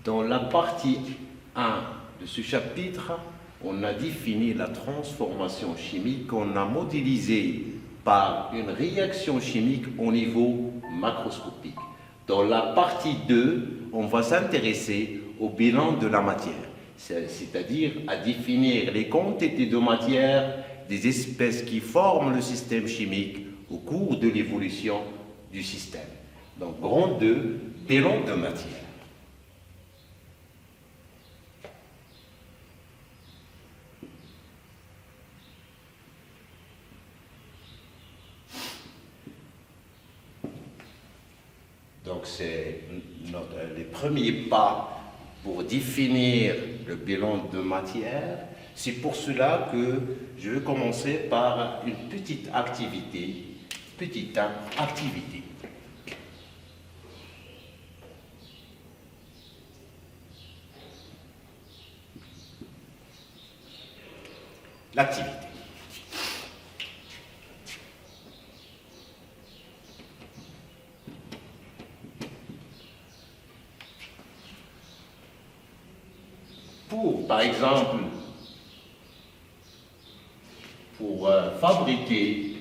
Dans la partie 1 de ce chapitre, on a défini la transformation chimique qu'on a modélisée par une réaction chimique au niveau macroscopique. Dans la partie 2, on va s'intéresser au bilan de la matière, c'est-à-dire à définir les quantités de matière des espèces qui forment le système chimique au cours de l'évolution du système. Donc, grand 2, bilan de matière. Donc, c'est les premiers pas pour définir le bilan de matière. C'est pour cela que je vais commencer par une petite activité. L'activité. Par exemple, pour fabriquer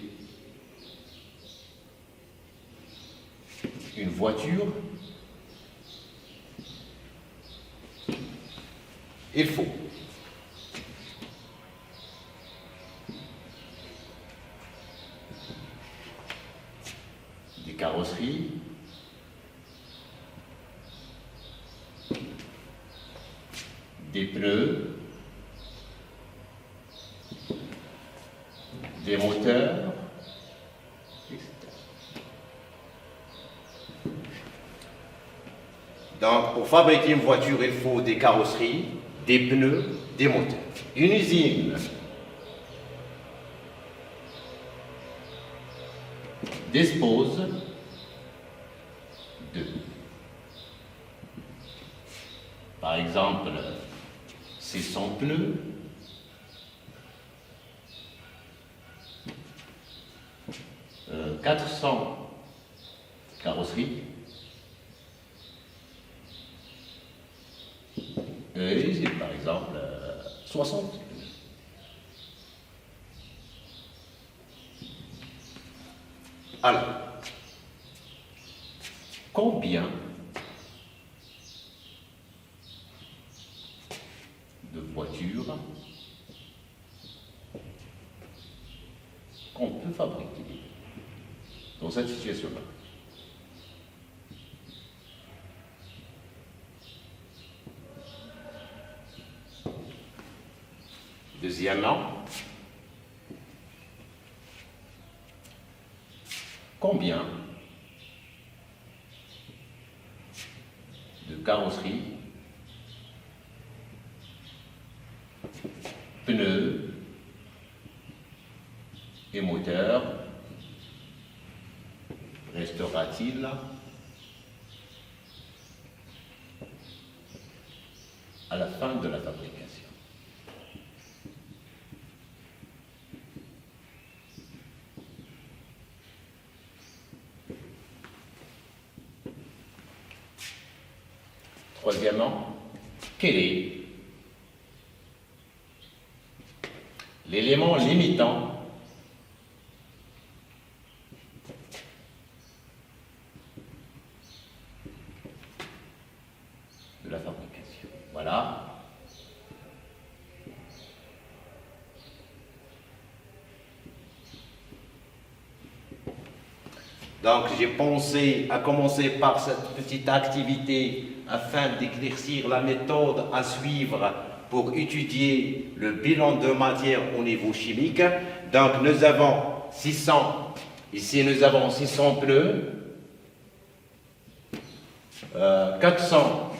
une voiture, il faut des carrosseries, des pneus, des moteurs, etc. Donc, pour fabriquer une voiture, il faut des carrosseries, des pneus, des moteurs. Une usine dispose de, par exemple, 600 pneus, 400 carrosseries et par exemple 60 pneus. Alors, combien de voitures qu'on peut fabriquer dans cette situation-là? Deuxièmement, combien de carrosseries, pneus et moteurs restera-t-il à la fin de la fabrication? Troisièmement, quel est l'élément limitant de la fabrication? Voilà. Donc, j'ai pensé à commencer par cette petite activité afin d'éclaircir la méthode à suivre pour étudier le bilan de matière au niveau chimique. Donc, nous avons 600, ici nous avons 600 pneus, 400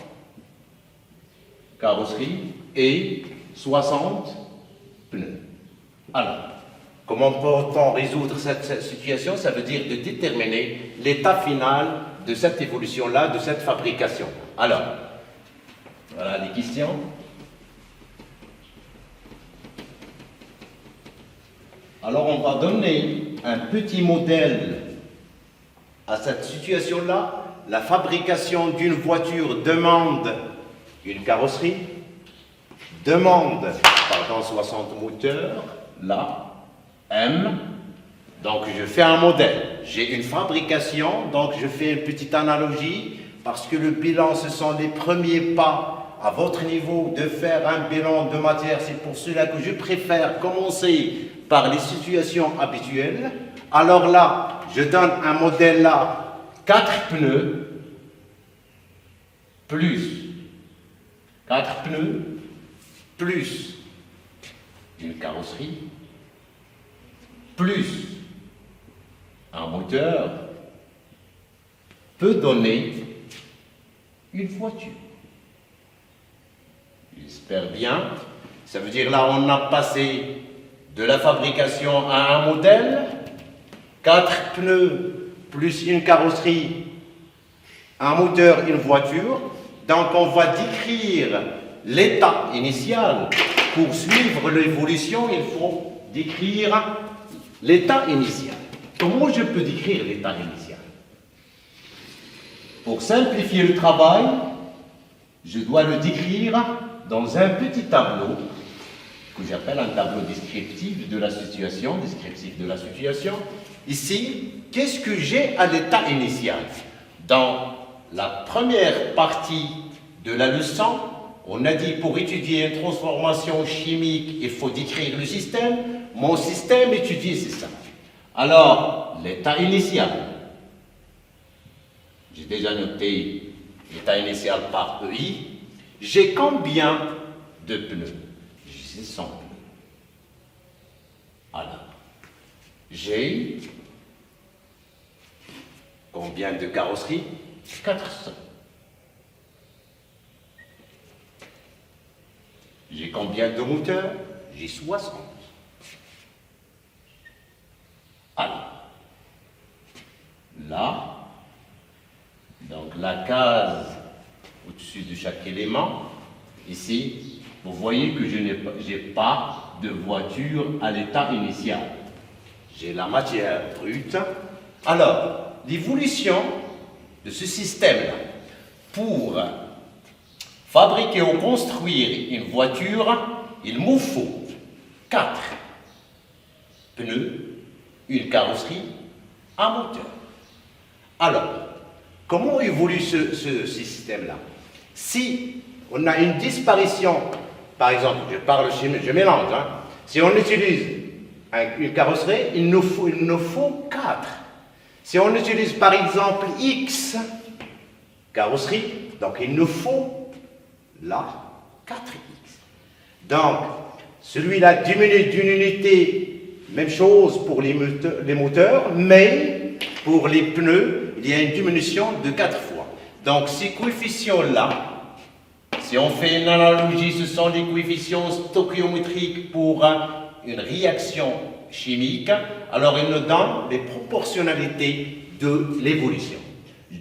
carrosseries et 60 pneus. Alors, comment peut-on résoudre cette situation? Ça veut dire de déterminer l'état final de cette évolution-là, de cette fabrication. Alors, voilà les questions. Alors, on va donner un petit modèle à cette situation-là. La fabrication d'une voiture demande une carrosserie, demande, 60 moteurs, là, M, donc je fais un modèle. J'ai une fabrication, donc je fais une petite analogie, parce que le bilan, ce sont les premiers pas à votre niveau de faire un bilan de matière. C'est pour cela que je préfère commencer par les situations habituelles. Alors là, je donne un modèle là, 4 pneus, plus 4 pneus, plus une carrosserie, plus un moteur, peut donner une voiture. J'espère bien. Ça veut dire là, on a passé de la fabrication à un modèle, 4 pneus plus une carrosserie, un moteur, une voiture. Donc on va décrire l'état initial. Pour suivre l'évolution, il faut décrire l'état initial. Comment je peux décrire l'état initial? Pour simplifier le travail, je dois le décrire dans un petit tableau que j'appelle un tableau descriptif de la situation, Ici, qu'est-ce que j'ai à l'état initial? Dans la première partie de la leçon, on a dit pour étudier une transformation chimique, il faut décrire le système. Mon système étudié, c'est ça. Alors, l'état initial. J'ai déjà noté l'état initial par EI. J'ai combien de pneus? J'ai 100 pneus. Alors, j'ai combien de carrosseries? 400. J'ai combien de moteurs? J'ai 60. Alors, là, donc la case au-dessus de chaque élément, ici, vous voyez que je n'ai pas de voiture à l'état initial. J'ai la matière brute. Alors, l'évolution de ce système-là, pour fabriquer ou construire une voiture, il me faut 4 pneus, une carrosserie, un moteur. Alors, comment évolue ce système-là? Si on a une disparition, par exemple, je mélange, hein, si on utilise une carrosserie, il nous faut 4. Si on utilise par exemple X carrosserie, donc il nous faut là 4X. Donc, celui-là diminue d'une unité, même chose pour les moteurs, mais pour les pneus, il y a une diminution de 4 fois. Donc, ces coefficients-là, si on fait une analogie, ce sont les coefficients stoichiométriques pour une réaction chimique, alors ils nous donnent les proportionnalités de l'évolution.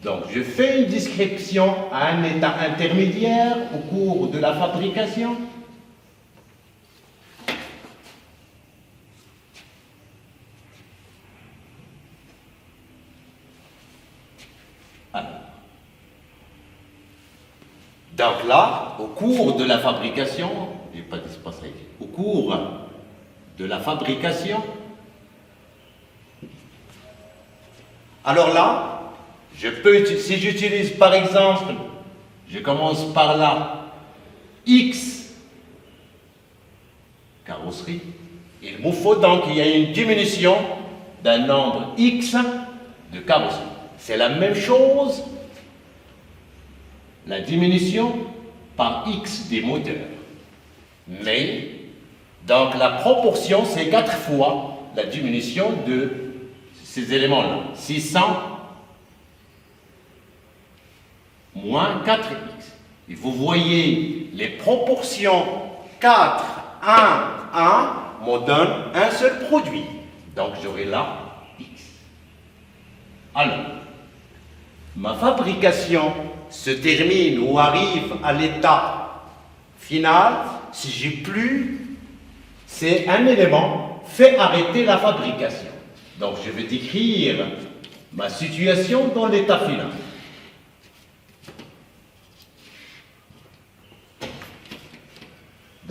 Donc, je fais une description à un état intermédiaire au cours de la fabrication. Alors. Donc là, au cours de la fabrication, j'ai pas d'espace à écrire, au cours de la fabrication, alors là, si j'utilise par exemple, je commence par là, X carrosserie, il me faut donc qu'il y ait une diminution d'un nombre X de carrosserie. C'est la même chose, la diminution par X des moteurs. Mais, donc la proportion, c'est 4 fois la diminution de ces éléments-là. 600 moins 4x. Et vous voyez, les proportions 4, 1, 1 me donnent un seul produit. Donc j'aurai là x. Alors, ma fabrication se termine ou arrive à l'état final si j'ai plus, c'est un élément fait arrêter la fabrication. Donc je vais décrire ma situation dans l'état final.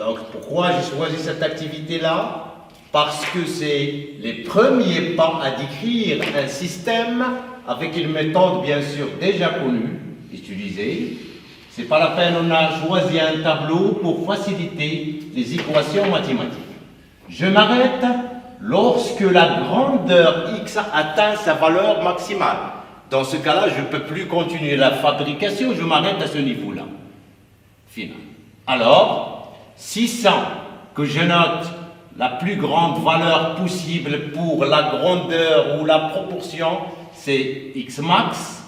Donc, pourquoi j'ai choisi cette activité-là? Parce que c'est les premiers pas à décrire un système avec une méthode, bien sûr, déjà connue, utilisée. C'est pas la peine, on a choisi un tableau pour faciliter les équations mathématiques. Je m'arrête lorsque la grandeur x atteint sa valeur maximale. Dans ce cas-là, je ne peux plus continuer la fabrication, je m'arrête à ce niveau-là. Final. Alors, 600, que je note la plus grande valeur possible pour la grandeur ou la proportion, c'est x max.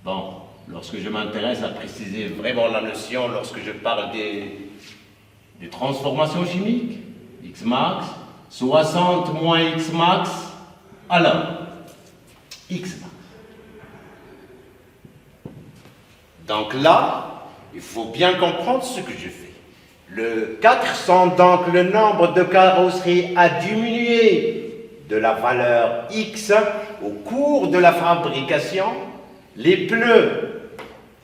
Bon, lorsque je m'intéresse à préciser vraiment la notion, lorsque je parle des transformations chimiques, x max, 60 moins x max, alors, x max. Donc là, il faut bien comprendre ce que je fais. Le 400, donc le nombre de carrosseries a diminué de la valeur x au cours de la fabrication. Les pneus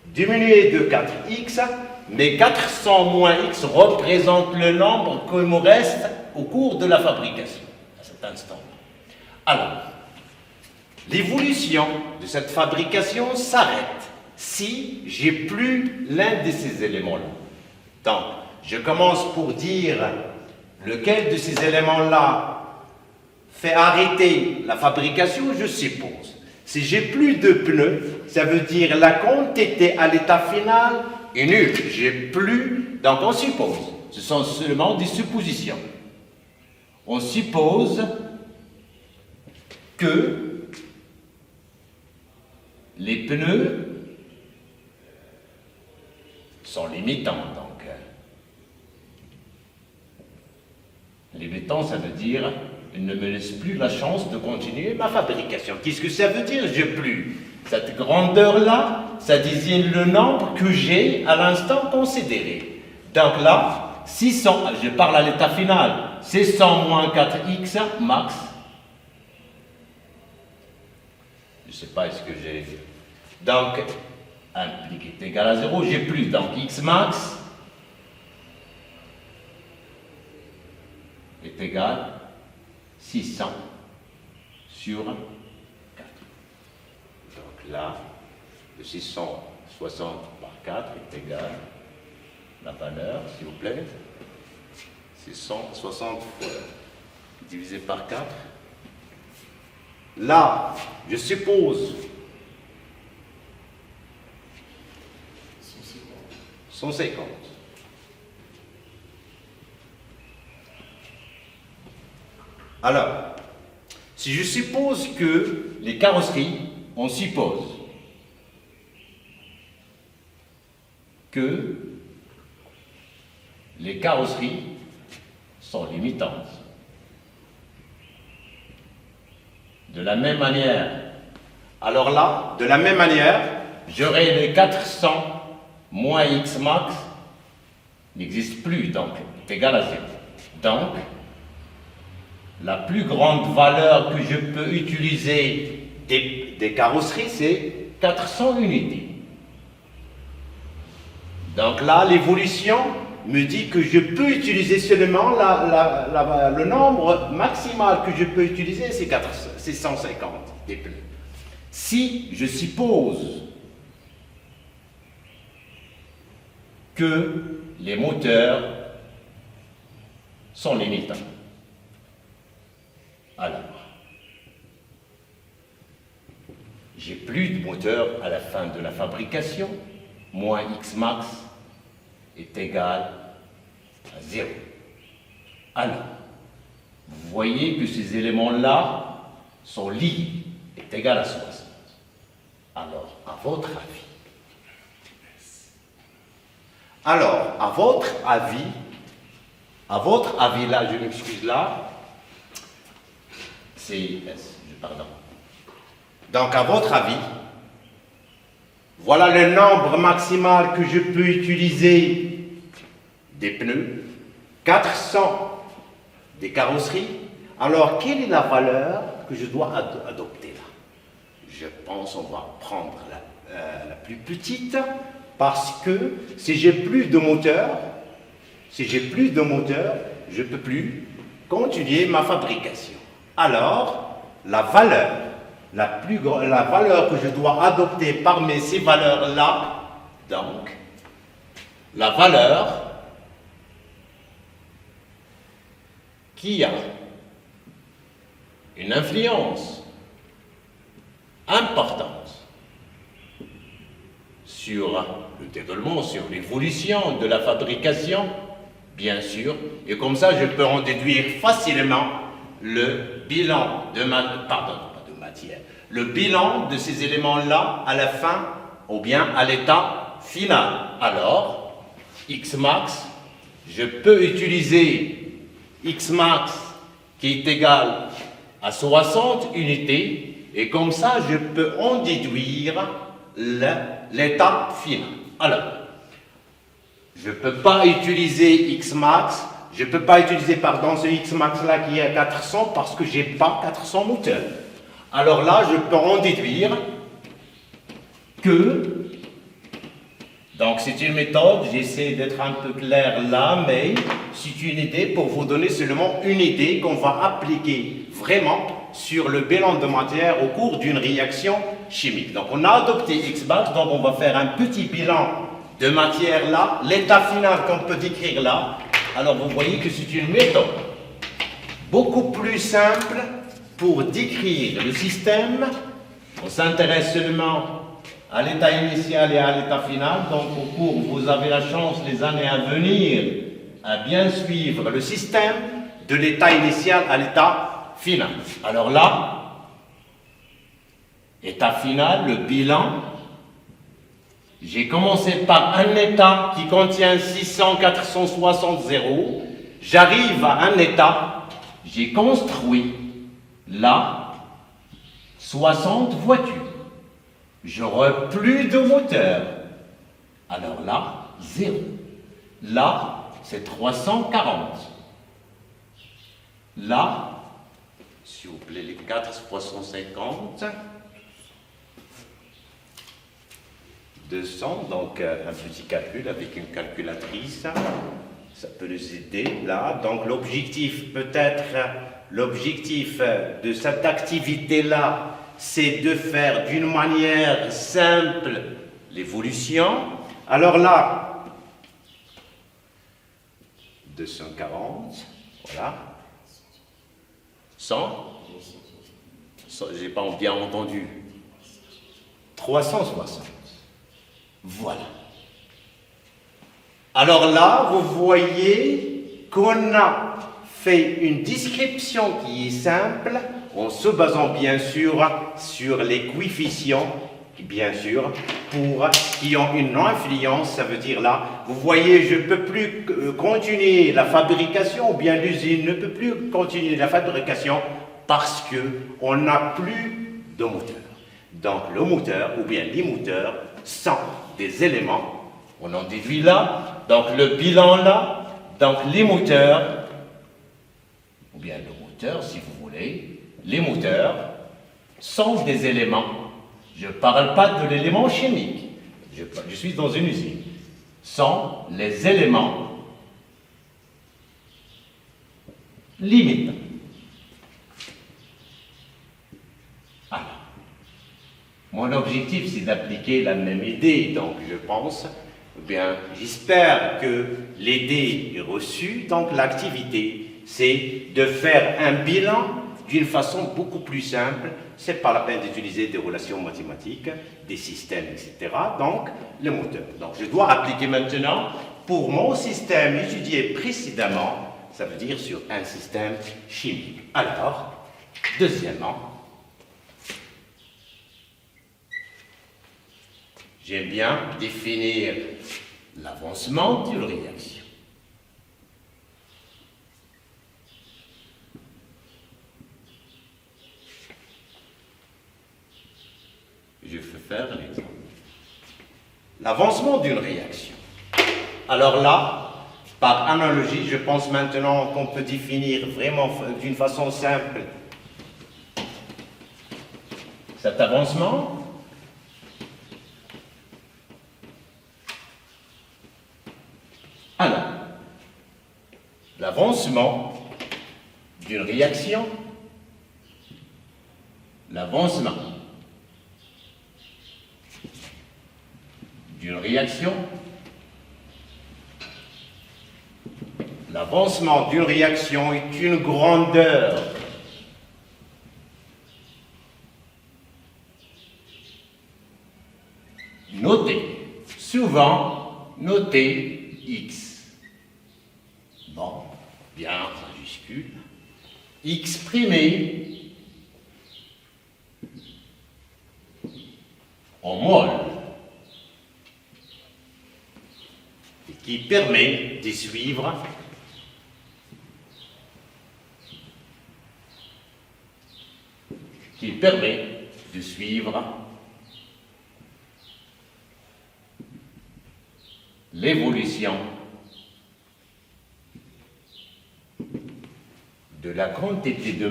diminués de 4x, mais 400 moins x représente le nombre qu'il me reste au cours de la fabrication, à cet instant. Alors, l'évolution de cette fabrication s'arrête si j'ai plus l'un de ces éléments-là. Donc, je commence pour dire lequel de ces éléments-là fait arrêter la fabrication, je suppose. Si j'ai plus de pneus, ça veut dire la quantité à l'état final est nulle. J'ai plus, donc on suppose. Ce sont seulement des suppositions. On suppose que les pneus sont limitants. Donc, limitants, ça veut dire il ne me laisse plus la chance de continuer ma fabrication. Qu'est-ce que ça veut dire? J'ai plus. Cette grandeur-là, ça désigne le nombre que j'ai à l'instant considéré. Donc là, 600, je parle à l'état final, 600 moins 4x max. Je ne sais pas ce que j'ai. Donc, impliqué est égal à 0, j'ai plus. Donc, x max est égal 600 sur 4. Donc là, le 660 par 4 est égal à la valeur, s'il vous plaît, 660 fois divisé par 4. Là, je suppose 150. Alors, si je suppose que les carrosseries, on suppose que les carrosseries sont limitantes. De la même manière, alors là, de la même manière, j'aurai les 400 moins x max n'existe plus, donc est égal à 0. Donc, la plus grande valeur que je peux utiliser des carrosseries, c'est 400 unités. Donc là, l'évolution me dit que je peux utiliser seulement le nombre maximal que je peux utiliser, c'est 150 des pneus. Si je suppose que les moteurs sont limitants, alors, j'ai plus de moteur à la fin de la fabrication, moins x max est égal à 0. Alors, vous voyez que ces éléments-là sont liés, est égal à 60. Alors, à votre avis, là, je m'excuse là, pardon. Donc, à votre avis, voilà le nombre maximal que je peux utiliser des pneus, 400 des carrosseries. Alors, quelle est la valeur que je dois adopter là? Je pense qu'on va prendre la plus petite Parce que si j'ai plus de moteur, je ne peux plus continuer ma fabrication. Alors, la valeur que je dois adopter parmi ces valeurs-là, donc, la valeur qui a une influence importante sur le déroulement, sur l'évolution de la fabrication, bien sûr, et comme ça je peux en déduire facilement le bilan de le bilan de ces éléments-là à la fin, ou bien à l'état final. Alors, Xmax, je peux utiliser Xmax qui est égal à 60 unités, et comme ça je peux en déduire l'état final. Alors, je ne peux pas utiliser Xmax, ce Xmax-là qui est à 400 parce que je n'ai pas 400 moteurs. Alors là, je peux en déduire que, donc c'est une méthode, j'essaie d'être un peu clair là, mais c'est une idée pour vous donner seulement une idée qu'on va appliquer vraiment sur le bilan de matière au cours d'une réaction chimique. Donc on a adopté Xmax, donc on va faire un petit bilan de matière là, l'état final qu'on peut décrire là. Alors vous voyez que c'est une méthode beaucoup plus simple pour décrire le système. On s'intéresse seulement à l'état initial et à l'état final. Donc au cours, vous avez la chance les années à venir à bien suivre le système de l'état initial à l'état final. Alors là, état final, le bilan. J'ai commencé par un état qui contient 600, 460 zéros. J'arrive à un état, j'ai construit là 60 voitures. J'aurai plus de moteur. Alors là, 0. Là, c'est 340. Là, s'il vous plaît, les 4, 350. 200, donc un petit calcul avec une calculatrice, ça peut nous aider là. Donc l'objectif de cette activité-là, c'est de faire d'une manière simple l'évolution. Alors là, 240, voilà. 100, j'ai pas bien entendu. 360. Voilà. Alors là, vous voyez qu'on a fait une description qui est simple, en se basant bien sûr sur les coefficients, bien sûr, qui ont une influence, ça veut dire là, vous voyez, je ne peux plus continuer la fabrication, ou bien l'usine ne peut plus continuer la fabrication parce qu'on n'a plus de moteur. Donc le moteur, ou bien les moteurs, sont des éléments, on en déduit là, donc le bilan là, donc les moteurs, ou bien le moteur si vous voulez, les moteurs sont des éléments, je ne parle pas de l'élément chimique, je suis dans une usine, sont les éléments limites. Mon objectif, c'est d'appliquer la même idée, donc je pense, bien, j'espère que l'idée est reçue, donc l'activité, c'est de faire un bilan d'une façon beaucoup plus simple, c'est pas la peine d'utiliser des relations mathématiques, des systèmes, etc., donc le moteur. Donc je dois appliquer maintenant, pour mon système étudié précédemment, ça veut dire sur un système chimique. Alors, deuxièmement, j'aime bien définir l'avancement d'une réaction. Je vais faire l'exemple. L'avancement d'une réaction. Alors là, par analogie, je pense maintenant qu'on peut définir vraiment d'une façon simple cet avancement. l'avancement d'une réaction, l'avancement d'une réaction, l'avancement d'une réaction est une grandeur notée, souvent notée X. Bon, bien en majuscule, exprimé en mol, et qui permet de suivre l'évolution de la quantité de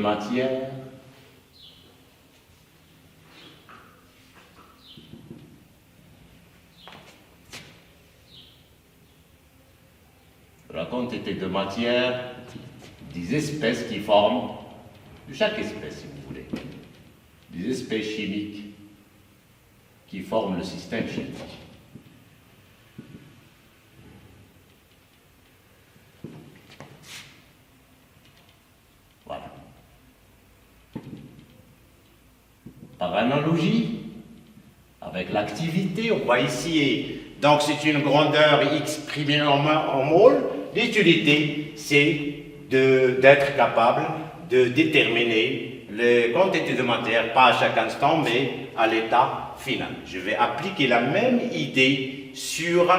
matière des espèces qui forment, de chaque espèce si vous voulez, des espèces chimiques qui forment le système chimique. Voilà. Par analogie, avec l'activité, on voit ici, donc c'est une grandeur exprimée en mol. L'utilité, c'est d'être capable de déterminer les quantités de matière, pas à chaque instant, mais à l'état final. Je vais appliquer la même idée sur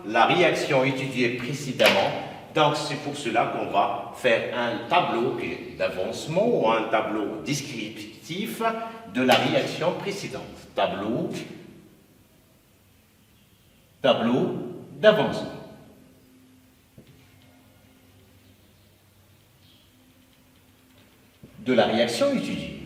la réaction étudiée précédemment. Donc c'est pour cela qu'on va faire un tableau d'avancement ou un tableau descriptif de la réaction précédente. Tableau d'avancement. De la réaction étudiée.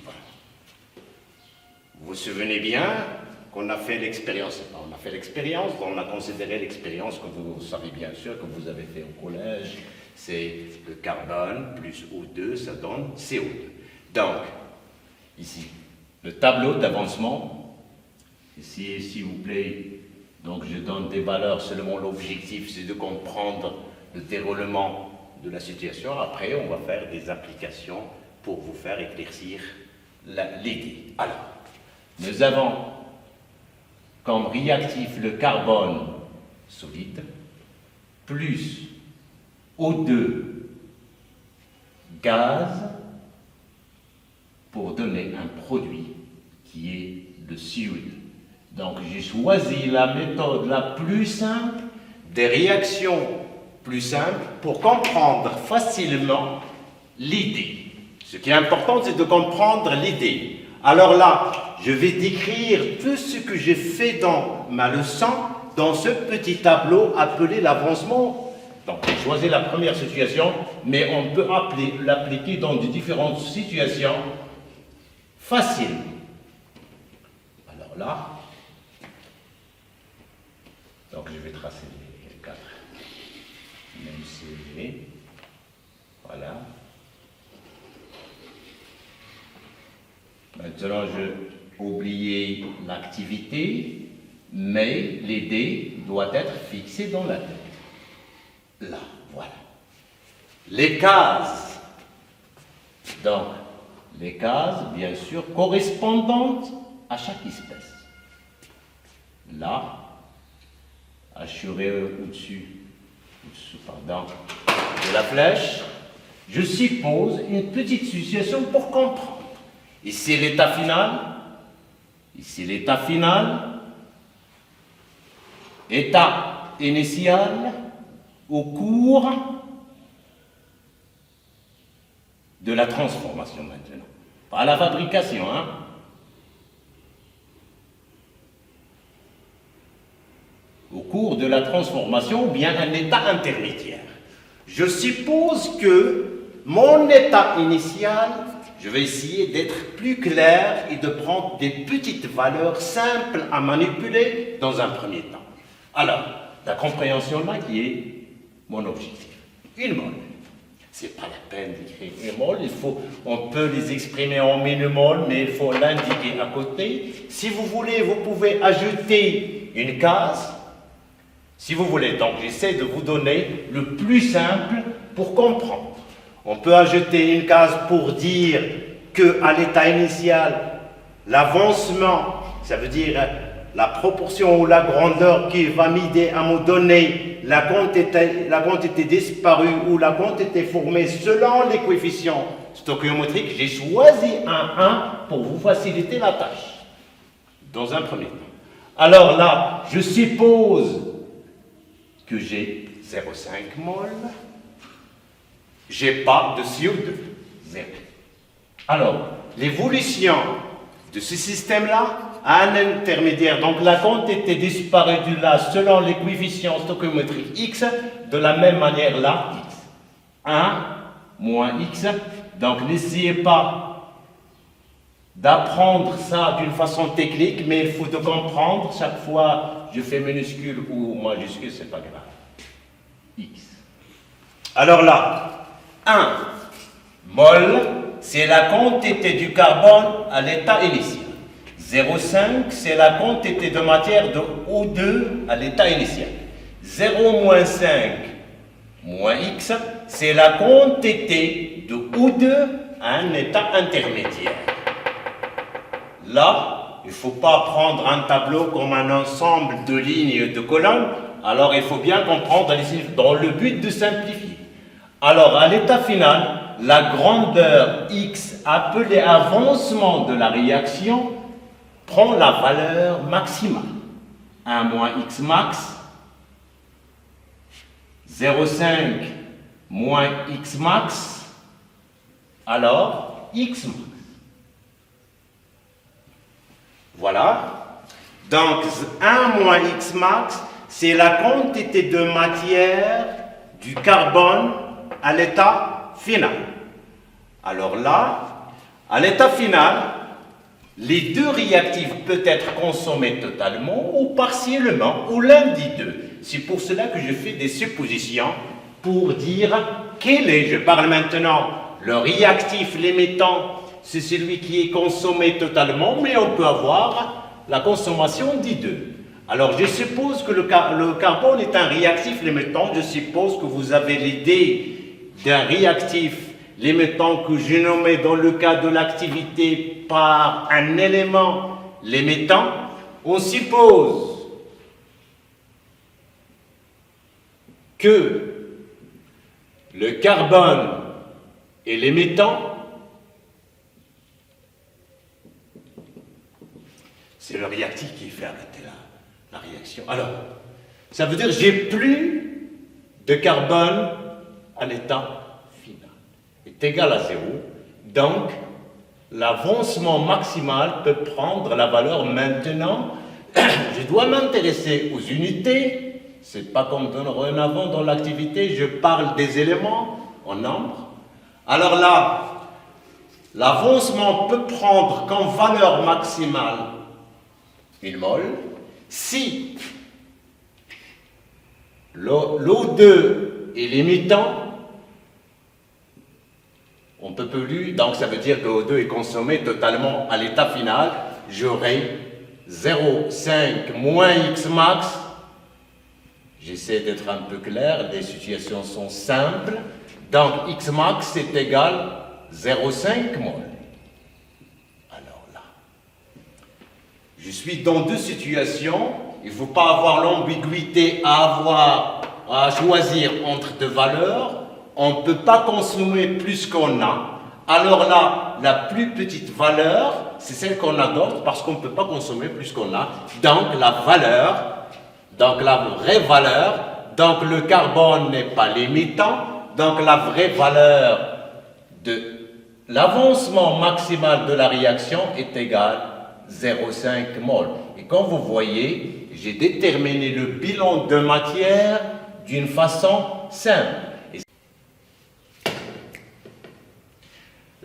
Voilà. Vous vous souvenez bien qu'on a fait l'expérience. On a fait l'expérience, on a considéré l'expérience que vous savez bien sûr, que vous avez fait au collège. C'est le carbone plus O2, ça donne CO2. Donc, ici, le tableau d'avancement. Ici, s'il vous plaît, donc je donne des valeurs seulement. L'objectif, c'est de comprendre le déroulement de la situation. Après, on va faire des applications pour vous faire éclaircir l'idée. Alors, nous avons comme réactif le carbone solide plus O2 gaz pour donner un produit qui est le CO2. Donc j'ai choisi la méthode la plus simple, des réactions plus simples pour comprendre facilement l'idée. Ce qui est important, c'est de comprendre l'idée. Alors là, je vais décrire tout ce que j'ai fait dans ma leçon, dans ce petit tableau appelé l'avancement. Donc j'ai choisi la première situation, mais on peut l'appliquer dans de différentes situations faciles. Alors là, donc je vais tracer les quatre. Même CV. Voilà. Maintenant, je oublié l'activité, mais l'idée doit être fixée dans la tête. Là, voilà. Les cases. Donc, les cases, bien sûr, correspondantes à chaque espèce. Là, assuré au-dessus, de la flèche, je suppose une petite situation pour comprendre. Ici l'état final, état initial au cours de la transformation maintenant. Pas la fabrication, hein. Au cours de la transformation ou bien un état intermédiaire. Je suppose que mon état initial je vais essayer d'être plus clair et de prendre des petites valeurs simples à manipuler dans un premier temps. Alors, la compréhension là qui est mon objectif. Une mole. C'est pas la peine d'écrire une mole, on peut les exprimer en millimole, mais il faut l'indiquer à côté. Si vous voulez, vous pouvez ajouter une case. Si vous voulez, donc j'essaie de vous donner le plus simple pour comprendre. On peut ajouter une case pour dire qu'à l'état initial, l'avancement, ça veut dire la proportion ou la grandeur qui va m'aider à me donner la quantité disparue ou la quantité formée selon les coefficients stoichiométriques. J'ai choisi un 1 pour vous faciliter la tâche, dans un premier temps. Alors là, je suppose que j'ai 0,5 mol. J'ai pas de CO2. 0. Alors, l'évolution de ce système-là a un intermédiaire. Donc, la quantité disparue du là selon les coefficients stoichiométriques x, de la même manière là, x. 1 moins x. Donc, n'essayez pas d'apprendre ça d'une façon technique, mais il faut de comprendre. Chaque fois, je fais minuscule ou majuscule, c'est pas grave. X. Alors là, 1 mol, c'est la quantité du carbone à l'état initial. 0,5, c'est la quantité de matière de O2 à l'état initial. 0 moins 5 moins X, c'est la quantité de O2 à un état intermédiaire. Là, il ne faut pas prendre un tableau comme un ensemble de lignes et de colonnes. Alors, il faut bien comprendre dans le but de simplifier. Alors, à l'état final, la grandeur X appelée avancement de la réaction prend la valeur maximale. 1 moins X max, 0,5 moins X max, alors X max. Voilà. Donc, 1 moins X max, c'est la quantité de matière du carbone à l'état final. Alors là, à l'état final, les deux réactifs peuvent être consommés totalement ou partiellement, ou l'un des deux. C'est pour cela que je fais des suppositions pour dire quel est, je parle maintenant, le réactif limitant, c'est celui qui est consommé totalement, mais on peut avoir la consommation des deux. Alors je suppose que le carbone est un réactif limitant, je suppose que vous avez l'idée d'un réactif limitant que j'ai nommé dans le cas de l'activité par un élément limitant. On suppose que le carbone est limitant. C'est le réactif qui fait arrêter la réaction. Alors, ça veut dire que j'ai plus de carbone à l'état final. Est égal à 0. Donc, l'avancement maximal peut prendre la valeur maintenant. Je dois m'intéresser aux unités. C'est pas comme dorénavant dans l'activité, je parle des éléments en nombre. Alors là, l'avancement peut prendre comme valeur maximale 1 mol. Si l'O2 est limitant, on ne peut plus, donc ça veut dire que l'O2 est consommé totalement à l'état final. J'aurai 0,5 moins X max. J'essaie d'être un peu clair, les situations sont simples. Donc X max est égal à 0,5 mol. Alors là, je suis dans deux situations. Il ne faut pas avoir l'ambiguïté à choisir entre deux valeurs. On ne peut pas consommer plus qu'on a. Alors là, la plus petite valeur, c'est celle qu'on adopte parce qu'on ne peut pas consommer plus qu'on a. Donc la valeur, donc la vraie valeur, donc le carbone n'est pas limitant, donc la vraie valeur de l'avancement maximal de la réaction est égale à 0,5 mol. Et comme vous voyez, j'ai déterminé le bilan de matière d'une façon simple.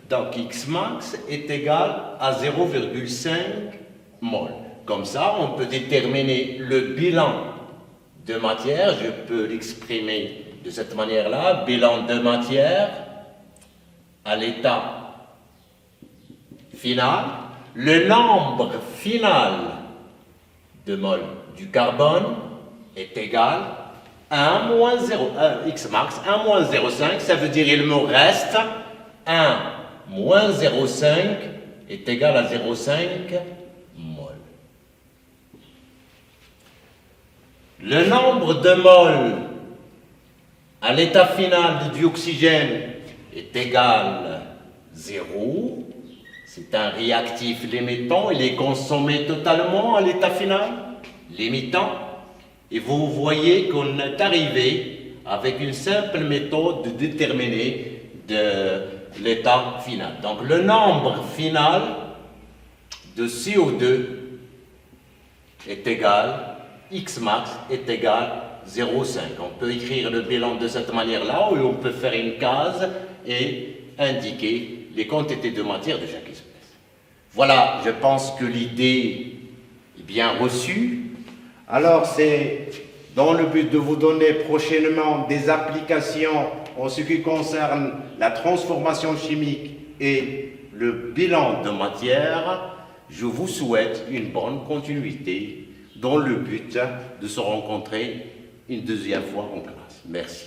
Donc Xmax est égal à 0,5 mol. Comme ça, on peut déterminer le bilan de matière. Je peux l'exprimer de cette manière-là. Bilan de matière à l'état final. Le nombre final de mol du carbone est égal à 1 moins 0, Xmax, 1 moins 0,5, ça veut dire il me reste 1 moins 0,5 est égal à 0,5 mol. Le nombre de moles à l'état final du oxygène est égal à 0. C'est un réactif limitant, il est consommé totalement à l'état final, limitant. Et vous voyez qu'on est arrivé avec une simple méthode de déterminer l'état final. Donc le nombre final de CO2 est égal, Xmax est égal 0,5. On peut écrire le bilan de cette manière-là, ou on peut faire une case et indiquer les quantités de matière de chaque espèce. Voilà, je pense que l'idée est bien reçue. Alors, c'est dans le but de vous donner prochainement des applications en ce qui concerne la transformation chimique et le bilan de matière. Je vous souhaite une bonne continuité dans le but de se rencontrer une deuxième fois en classe. Merci.